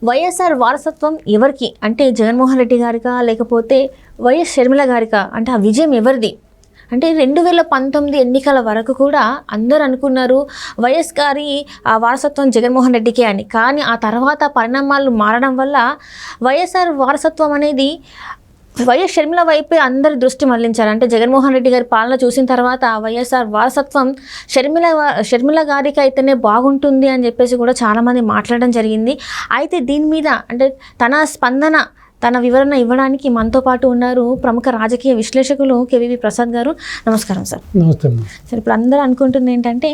వైఎస్ఆర్ వారసత్వం ఎవరికి అంటే జగన్మోహన్ రెడ్డి గారికా లేకపోతే వైఎస్ షర్మిల గారికా అంటే ఆ విజయం ఎవరిది అంటే 2019 ఎన్నికల వరకు కూడా అందరూ అనుకున్నారు వైఎస్ గారి వారసత్వం జగన్మోహన్ రెడ్డికే అని. కానీ ఆ తర్వాత పరిణామాలు మారడం వల్ల వైఎస్ఆర్ వారసత్వం అనేది వైఎస్ షర్మిల వైపే అందరి దృష్టి మళ్లించారు. అంటే జగన్మోహన్ రెడ్డి గారి పాలన చూసిన తర్వాత వైఎస్ఆర్ వారసత్వం షర్మిల గారికి అయితేనే బాగుంటుంది అని చెప్పేసి కూడా చాలామంది మాట్లాడడం జరిగింది. అయితే దీని మీద అంటే తన వివరణ ఇవ్వడానికి మనతో పాటు ఉన్నారు ప్రముఖ రాజకీయ విశ్లేషకులు కేవీవి ప్రసాద్ గారు. నమస్కారం సార్. నమస్తే సార్. ఇప్పుడు అందరూ అనుకుంటుంది ఏంటంటే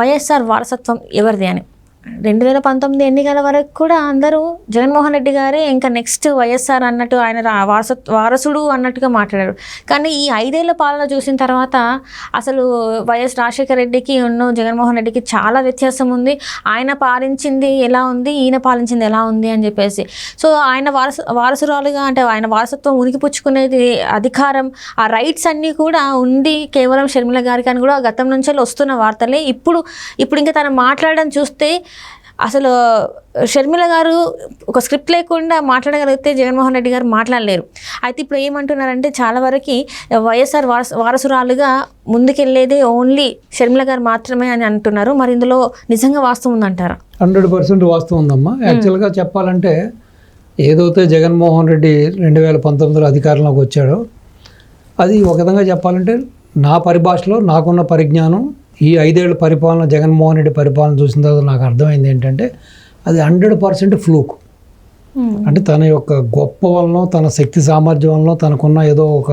వైఎస్ఆర్ వారసత్వం ఎవరిది అని. 2019 ఎన్నికల వరకు కూడా అందరూ జగన్మోహన్ రెడ్డి గారే ఇంకా నెక్స్ట్ వైఎస్ఆర్ అన్నట్టు ఆయన వారసుడు అన్నట్టుగా మాట్లాడారు. కానీ ఈ 5 ఏళ్ల పాలన చూసిన తర్వాత అసలు వైఎస్ రాజశేఖర రెడ్డికి జగన్మోహన్ రెడ్డికి చాలా వ్యత్యాసం ఉంది. ఆయన పాలించింది ఎలా ఉంది, ఈయన పాలించింది ఎలా ఉంది అని చెప్పేసి. సో ఆయన వారసురాలుగా అంటే ఆయన వారసత్వం ఉనికిపుచ్చుకునేది అధికారం, ఆ రైట్స్ అన్నీ కూడా ఉంది కేవలం షర్మిల గారికి అని కూడా గతం నుంచి వస్తున్న వార్తలే. ఇప్పుడు ఇంకా తను మాట్లాడడం చూస్తే అసలు షర్మిల గారు ఒక స్క్రిప్ట్ లేకుండా మాట్లాడగలిగితే జగన్మోహన్ రెడ్డి గారు మాట్లాడలేరు. అయితే ఇప్పుడు ఏమంటున్నారంటే చాలా వరకు వైఎస్ఆర్ వారసురాలుగా ముందుకెళ్ళేదే ఓన్లీ షర్మిల గారు మాత్రమే అని అంటున్నారు. మరి ఇందులో నిజంగా వాస్తవం ఉందంటారా? 100% వాస్తవం ఉందమ్మా. యాక్చువల్గా చెప్పాలంటే ఏదైతే జగన్మోహన్ రెడ్డి 2019లో అధికారంలోకి వచ్చాడో అది ఒక విధంగా చెప్పాలంటే నా పరిభాషలో నాకున్న పరిజ్ఞానం ఈ 5 ఏళ్ల పరిపాలన జగన్మోహన్ రెడ్డి పరిపాలన చూసిన తర్వాత నాకు అర్థమైంది ఏంటంటే అది 100% ఫ్లూక్. అంటే తన యొక్క గొప్ప వలన తన శక్తి సామర్థ్యం వలన తనకున్న ఏదో ఒక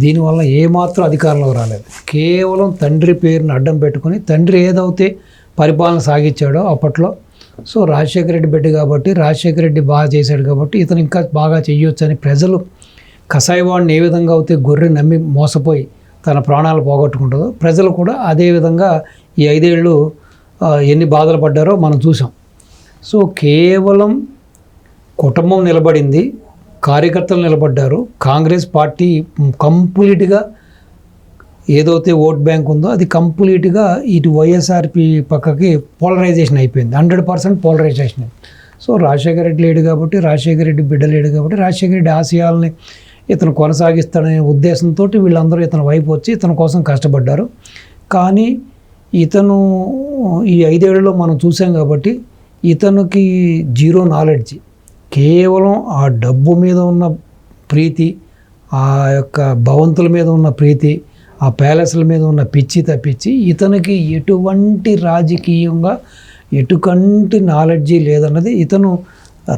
దీనివల్ల ఏమాత్రం అధికారంలోకి రాలేదు. కేవలం తండ్రి పేరుని అడ్డం పెట్టుకుని తండ్రి ఏదైతే పరిపాలన సాగించాడో అప్పట్లో సో రాజశేఖర రెడ్డి బిడ్డ కాబట్టి రాజశేఖర రెడ్డి బాగా చేశాడు కాబట్టి ఇతను ఇంకా బాగా చెయ్యొచ్చని ప్రజలు కసాయివాడిని ఏ విధంగా అయితే గొర్రె నమ్మి మోసపోయి తన ప్రాణాలు పోగొట్టుకుంటుందో ప్రజలు కూడా అదేవిధంగా ఈ 5 ఏళ్ళు ఎన్ని బాధలు పడ్డారో మనం చూసాం. సో కేవలం కుటుంబం నిలబడింది, కార్యకర్తలు నిలబడ్డారు. కాంగ్రెస్ పార్టీ కంప్లీట్గా ఏదైతే ఓట్ బ్యాంక్ ఉందో అది కంప్లీట్గా ఇటు వైఎస్ఆర్పి పక్కకి పోలరైజేషన్ అయిపోయింది. 100% పోలరైజేషన్. సో రాజశేఖర రెడ్డి లేడు కాబట్టి రాజశేఖర రెడ్డి బిడ్డ లేడు కాబట్టి రాజశేఖర రెడ్డి ఆశయాలని ఇతను కొనసాగిస్తాడనే ఉద్దేశంతో వీళ్ళందరూ ఇతని వైపు వచ్చి ఇతని కోసం కష్టపడ్డారు. కానీ ఇతను ఈ 5 ఏళ్లలో మనం చూసాం కాబట్టి ఇతనికి జీరో నాలెడ్జ్, కేవలం ఆ డబ్బు మీద ఉన్న ప్రీతి, ఆ యొక్క భవంతుల మీద ఉన్న ప్రీతి, ఆ ప్యాలెస్ల మీద ఉన్న పిచ్చి తప్పించి ఇతనికి ఎటువంటి రాజకీయంగా ఎటువంటి నాలెడ్జి లేదన్నది, ఇతను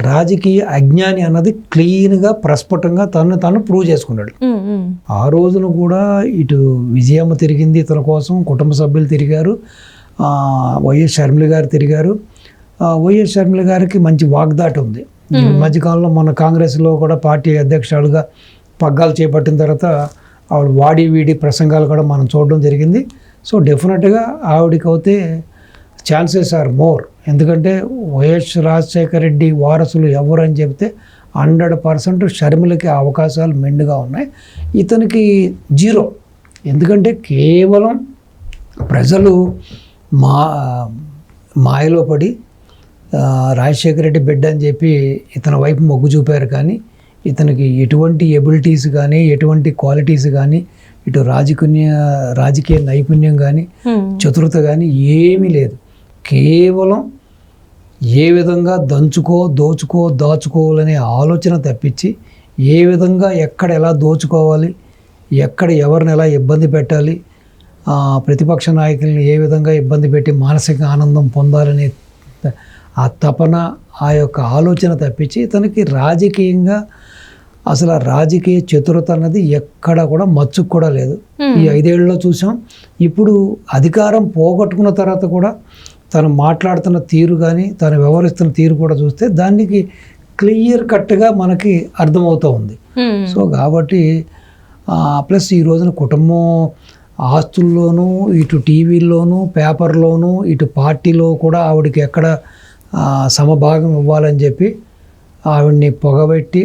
రాజకీయ అజ్ఞాని అన్నది క్లీన్గా ప్రస్ఫుటంగా తను ప్రూవ్ చేసుకున్నాడు. ఆ రోజున కూడా ఇటు విజయమ్మ తిరిగింది ఇతని కోసం, కుటుంబ సభ్యులు తిరిగారు, వైఎస్ షర్మిల గారు తిరిగారు. వైఎస్ షర్మిల గారికి మంచి వాగ్దాటి ఉంది. ఈ మధ్యకాలంలో మన కాంగ్రెస్లో కూడా పార్టీ అధ్యక్షురాలుగా పగ్గాలు చేపట్టిన తర్వాత ఆవిడ వాడి వీడి ప్రసంగాలు కూడా మనం చూడడం జరిగింది. సో డెఫినెట్గా ఆవిడకైతే ఛాన్సెస్ ఆర్ మోర్. ఎందుకంటే వైఎస్ రాజశేఖర రెడ్డి వారసులు ఎవరు అని చెప్తే 100% షర్మిలకి అవకాశాలు మెండుగా ఉన్నాయి, ఇతనికి జీరో. ఎందుకంటే కేవలం ప్రజలు మాయలో పడి రాజశేఖర రెడ్డి బిడ్డ అని చెప్పి ఇతని వైపు మొగ్గు చూపారు. కానీ ఇతనికి ఎటువంటి ఎబిలిటీస్ కానీ ఎటువంటి క్వాలిటీస్ కానీ ఇటు రాజకీయ నైపుణ్యం కానీ చతురత కానీ ఏమీ లేదు. కేవలం ఏ విధంగా దాచుకోవాలనే ఆలోచన తప్పించి ఏ విధంగా ఎక్కడ ఎలా దోచుకోవాలి, ఎక్కడ ఎవరిని ఎలా ఇబ్బంది పెట్టాలి, ప్రతిపక్ష నాయకుల్ని ఏ విధంగా ఇబ్బంది పెట్టి మానసిక ఆనందం పొందాలనే ఆ తపన, ఆ యొక్క ఆలోచన తప్పించి తనకి రాజకీయంగా అసలు రాజకీయ చతురత అన్నది ఎక్కడ కూడా మచ్చుకు కూడా లేదు. ఈ 5 ఏళ్ళలో చూసాం. ఇప్పుడు అధికారం పోగొట్టుకున్న తర్వాత కూడా తను మాట్లాడుతున్న తీరు కానీ తను వ్యవహరిస్తున్న తీరు కూడా చూస్తే దానికి క్లియర్ కట్గా మనకి అర్థమవుతూ ఉంది. సో కాబట్టి ప్లస్ ఈ రోజున కుటుంబం ఆస్తుల్లోనూ ఇటు టీవీల్లోనూ పేపర్లోనూ ఇటు పార్టీలో కూడా ఆవిడకి ఎక్కడ సమభాగం ఇవ్వాలని చెప్పి ఆవిడ్ని పొగబెట్టి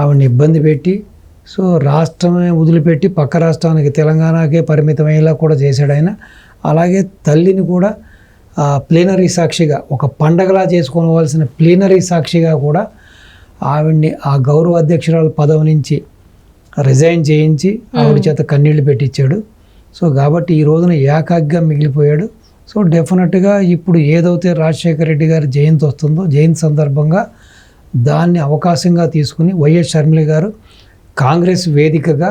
ఆవిడ్ని ఇబ్బంది పెట్టి సో రాష్ట్రమే వదిలిపెట్టి పక్క రాష్ట్రానికి తెలంగాణకే పరిమితమయ్యేలా కూడా చేశాడు ఆయన. అలాగే తల్లిని కూడా ప్లీనరీ సాక్షిగా ఒక పండగలా చేసుకోవాల్సిన ప్లీనరీ సాక్షిగా కూడా ఆవిడ్ని ఆ గౌరవ అధ్యక్షురాలు పదవి నుంచి రిజైన్ చేయించి ఆవిడ చేత కన్నీళ్లు పెట్టించాడు. సో కాబట్టి ఈ రోజున ఏకాగ్గా మిగిలిపోయాడు. సో డెఫినెట్గా ఇప్పుడు ఏదైతే రాజశేఖర రెడ్డి గారి జయంతి వస్తుందో జయంతి సందర్భంగా దాన్ని అవకాశంగా తీసుకుని వైఎస్ షర్మిల గారు కాంగ్రెస్ వేదికగా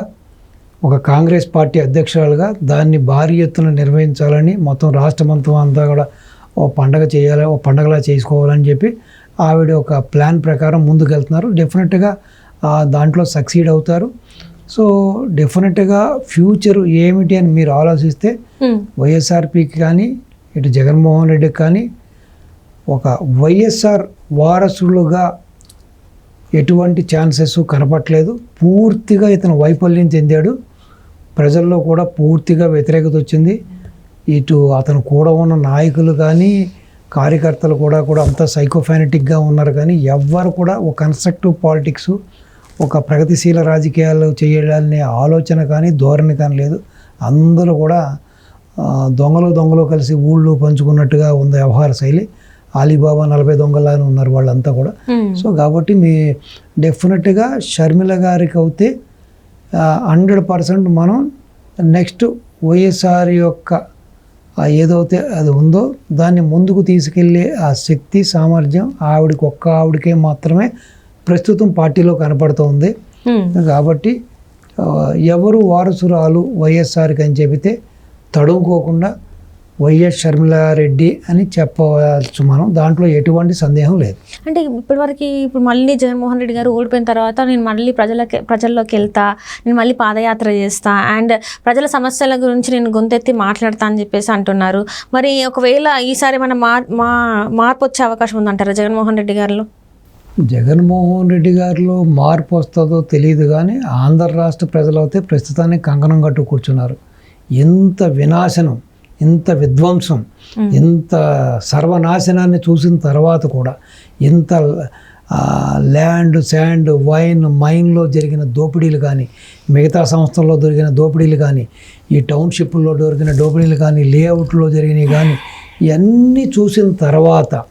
ఒక కాంగ్రెస్ పార్టీ అధ్యక్షురాలుగా దాన్ని భారీ ఎత్తున నిర్వహించాలని మొత్తం రాష్ట్రమంతా అంతా కూడా ఓ పండగ చేయాలి, ఓ పండగలా చేసుకోవాలని చెప్పి ఆవిడ ఒక ప్లాన్ ప్రకారం ముందుకెళ్తున్నారు. డెఫినెట్గా దాంట్లో సక్సీడ్ అవుతారు. సో డెఫినెట్గా ఫ్యూచర్ ఏమిటి అని మీరు ఆలోచిస్తే వైఎస్ఆర్పీకి కానీ ఇటు జగన్మోహన్ రెడ్డికి కానీ ఒక వైఎస్ఆర్ వారసులుగా ఎటువంటి ఛాన్సెస్ కనపట్లేదు. పూర్తిగా ఇతను వైఫల్యం చెందాడు. ప్రజల్లో కూడా పూర్తిగా వ్యతిరేకత వచ్చింది. ఇటు అతను కూడా ఉన్న నాయకులు కానీ కార్యకర్తలు కూడా అంతా సైకోఫానటిక్గా ఉన్నారు. కానీ ఎవ్వరు కూడా ఒక కన్స్ట్రక్టివ్ పాలిటిక్స్, ఒక ప్రగతిశీల రాజకీయాలు చేయాలనే ఆలోచన కానీ ధోరణి కానీ లేదు. అందరూ కూడా దొంగలు కలిసి ఊళ్ళు పంచుకున్నట్టుగా ఉంది వ్యవహార శైలి. అలీబాబా 40 దొంగలానే ఉన్నారు వాళ్ళంతా కూడా. సో కాబట్టి డెఫినెట్గా షర్మిల గారికి అయితే 100% మనం నెక్స్ట్ వైఎస్ఆర్ యొక్క ఏదైతే అది ఉందో దాన్ని ముందుకు తీసుకెళ్ళే ఆ శక్తి సామర్థ్యం ఆవిడకే మాత్రమే ప్రస్తుతం పార్టీలో కనపడుతోంది. కాబట్టి ఎవరు వారసురాలు వైఎస్ఆర్కి అని చెబితే తడుముకోకుండా వైఎస్ షర్మిలారెడ్డి అని చెప్పవచ్చు మనం. దాంట్లో ఎటువంటి సందేహం లేదు. అంటే ఇప్పటివరకు మళ్ళీ జగన్మోహన్ రెడ్డి గారు ఓడిపోయిన తర్వాత నేను మళ్ళీ ప్రజల్లోకి వెళ్తా, నేను మళ్ళీ పాదయాత్ర చేస్తా అండ్ ప్రజల సమస్యల గురించి నేను గొంతెత్తి మాట్లాడతా అని చెప్పేసి అంటున్నారు. మరి ఒకవేళ ఈసారి మన మార్పు వచ్చే అవకాశం ఉందంటారా జగన్మోహన్ రెడ్డి గారిలో? జగన్మోహన్ రెడ్డి గారిలో మార్పు వస్తుందో తెలియదు. కానీ ఆంధ్ర రాష్ట్ర ప్రజలైతే ప్రస్తుతానికి కంకణం కట్టు కూర్చున్నారు. ఎంత వినాశనం, ఇంత విధ్వంసం, ఇంత సర్వనాశనాన్ని చూసిన తర్వాత కూడా ఇంత ల్యాండ్, శాండ్, వైన్, మైన్లో జరిగిన దోపిడీలు కానీ, మిగతా సంస్థల్లో దొరికిన దోపిడీలు కానీ, ఈ టౌన్షిప్లో దొరికిన దోపిడీలు కానీ, లేఅవుట్లో జరిగినవి కానీ, ఇవన్నీ చూసిన తర్వాత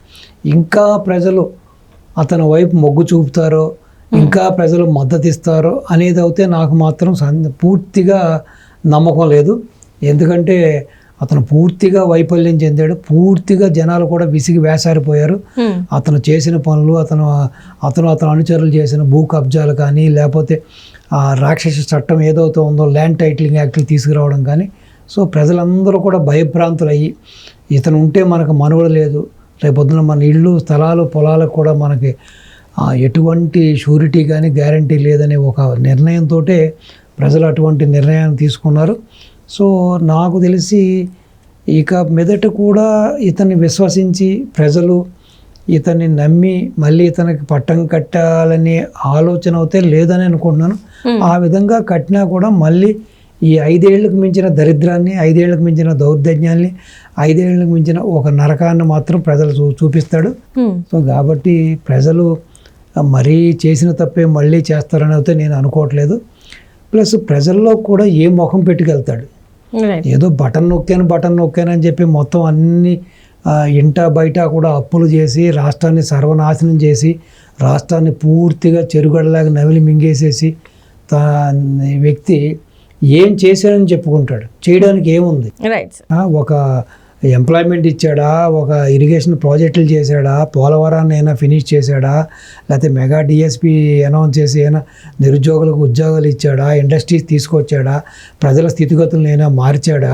ఇంకా ప్రజలు అతని వైపు మొగ్గు చూపుతారో, ఇంకా ప్రజలు మద్దతు ఇస్తారో అనేది అయితే నాకు మాత్రం పూర్తిగా నమ్మకం లేదు. ఎందుకంటే అతను పూర్తిగా వైఫల్యం చెందాడు. పూర్తిగా జనాలు కూడా విసిగి వేసారిపోయారు. అతను చేసిన పనులు, అతను అనుచరులు చేసిన భూ కబ్జాలు కానీ, లేకపోతే రాక్షస చట్టం ఏదైతే ఉందో ల్యాండ్ టైటిలింగ్ యాక్ట్లు తీసుకురావడం కానీ. సో ప్రజలందరూ కూడా భయభ్రాంతులయ్యి ఇతను ఉంటే మనకు మనుగడ లేదు, రేపొద్దున మన ఇళ్ళు, స్థలాలు, పొలాలకు కూడా మనకి ఎటువంటి షూరిటీ కానీ గ్యారంటీ లేదనే ఒక నిర్ణయంతో ప్రజలు అటువంటి నిర్ణయాన్ని తీసుకున్నారు. సో నాకు తెలిసి ఇక మీదట కూడా ఇతన్ని విశ్వసించి ప్రజలు ఇతన్ని నమ్మి మళ్ళీ ఇతనికి పట్టం కట్టాలనే ఆలోచన అయితే లేదని అనుకుంటున్నాను. ఆ విధంగా కట్టినా కూడా మళ్ళీ ఈ 5 ఏళ్లకు మించిన దరిద్రాన్ని, 5 ఏళ్లకు మించిన దౌర్జన్యాన్ని, 5 ఏళ్లకు మించిన ఒక నరకాన్ని మాత్రం ప్రజలు చూపిస్తాడు. సో కాబట్టి ప్రజలు మరీ చేసిన తప్పే మళ్ళీ చేస్తారని అయితే నేను అనుకోవట్లేదు. ప్లస్ ప్రజల్లో కూడా ఏ ముఖం పెట్టుకెళ్తాడు? ఏదో బటన్ నొక్కానని చెప్పి మొత్తం అన్ని ఇంట బయట కూడా అప్పులు చేసి రాష్ట్రాన్ని సర్వనాశనం చేసి రాష్ట్రాన్ని పూర్తిగా చెరుగడలాగా నవిలి మింగేసేసి వ్యక్తి ఏం చేశాడని చెప్పుకుంటాడు? చేయడానికి ఏముంది? ఒక ఎంప్లాయ్మెంట్ ఇచ్చాడా? ఒక ఇరిగేషన్ ప్రాజెక్టులు చేశాడా? పోలవరాన్ని అయినా ఫినిష్ చేశాడా? లేకపోతే మెగా డిఎస్పి అనౌన్స్ చేసి అయినా నిరుద్యోగులకు ఉద్యోగాలు ఇచ్చాడా? ఇండస్ట్రీస్ తీసుకొచ్చాడా? ప్రజల స్థితిగతులను అయినా మార్చాడా?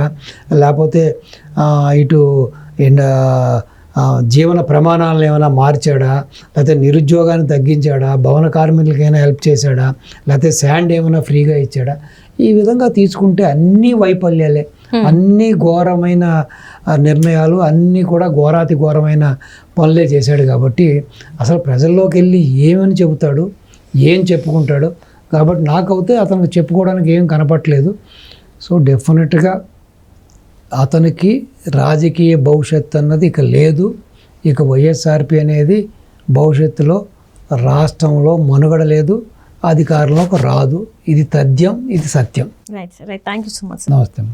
లేకపోతే ఇటు జీవన ప్రమాణాలను ఏమైనా మార్చాడా? లేకపోతే నిరుద్యోగాన్ని తగ్గించాడా? భవన కార్మికులకైనా హెల్ప్ చేశాడా? లేకపోతే శాండ్ ఏమైనా ఫ్రీగా ఇచ్చాడా? ఈ విధంగా తీసుకుంటే అన్నీ వైఫల్యాలే, అన్నీ ఘోరమైన నిర్ణయాలు, అన్నీ కూడా ఘోరాతి ఘోరమైన పనులే చేశాడు. కాబట్టి అసలు ప్రజల్లోకి వెళ్ళి ఏమని చెబుతాడు, ఏం చెప్పుకుంటాడు? కాబట్టి నాకైతే అతనికి చెప్పుకోవడానికి ఏం కనపట్లేదు. సో డెఫినెట్గా అతనికి రాజకీయ భవిష్యత్తు అన్నది ఇక లేదు. ఇక వైఎస్ఆర్పి అనేది భవిష్యత్తులో రాష్ట్రంలో మనుగడ లేదు, అధికారంలోకి రాదు. ఇది తథ్యం, ఇది సత్యం. Right. Thank you so much. నమస్తే.